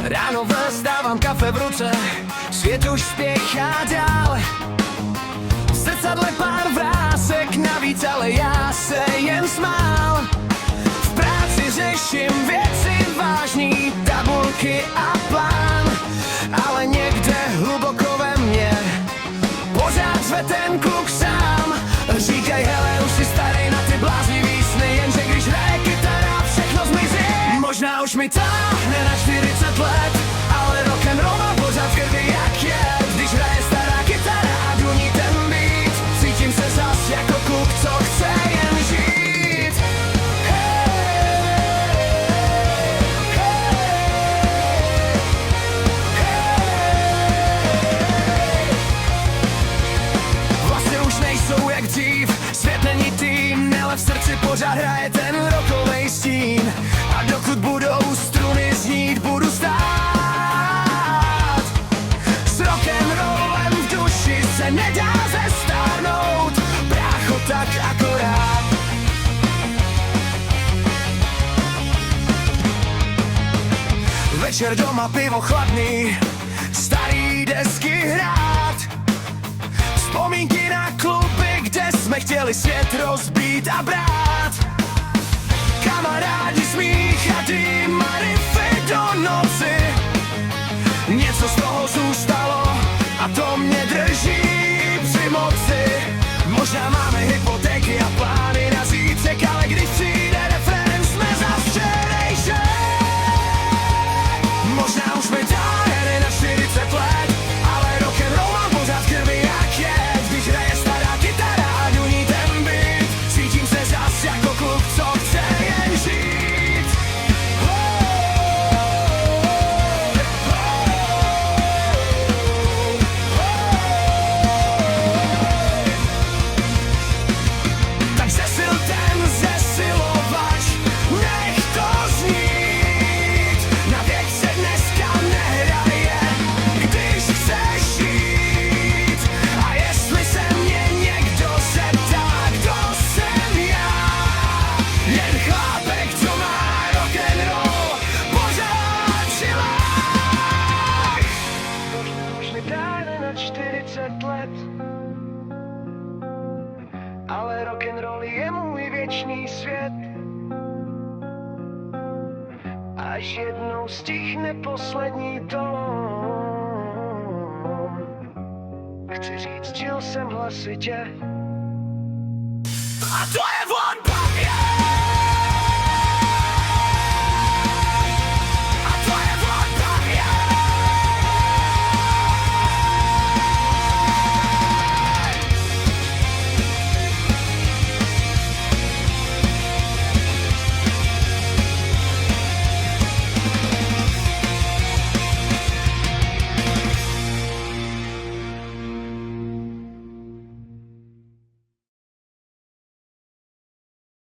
Ráno vstávám, kafe v ruce, svět už spěchá dál. V zrcadle pár vrásek navíc, ale já se jen smál. V práci řeším věci vážný, tabulky a plán, ale někde hluboko ve mně pořád zve ten kluk sám. Říkaj, hele, už si starý na ty bláznivý sny, jenže když hraje kytara, všechno zmizí. Možná už mi táhne na 40 let, ale rock'n'roll má pořád v krvi jak je. Když hraje stará kytara a duní ten beat, cítím se zas jako kluk, co chce jen žít. Vlastně už nejsou jak dřív, svět není tým, ale v srdci pořád hraje ten rockovej stín. A dokud budou struny znít, budu stát. S rock'n'rollem v duši se nedá zestárnout, brácho, tak akorát. Večer doma, pivo chladný, starý desky hrát. Vzpomínky na kluby, kde jsme chtěli svět rozbít a brát. Kamarádi, smích a dým a riffy do noci. Něco z toho zůstalo a to mě drží při moci. Možná máme hypotéky a plány na zítřek, ale když přijde refrén, jsme zas včerejšek. Možná už mi táhne na 40 let, ale rock'n'roll mám pořád v krvi jak je. Když hraje stará kytara a duní ten beat, cítím se zas jako kluk, co chce jen žít. Tak zesil ten zesilovač, nech to znít. Na věk se dneska nehraje, když chceš žít. A jestli se mě někdo zeptá, kdo jsem já, jen chlápek, co má rock'n'roll pořád v žilách. Možná už mi táhne na 40 let, ale rock'n'roll je můj věčný svět. Až jednou stihne poslední tón, chci říct, čil jsem hlasitě. A to je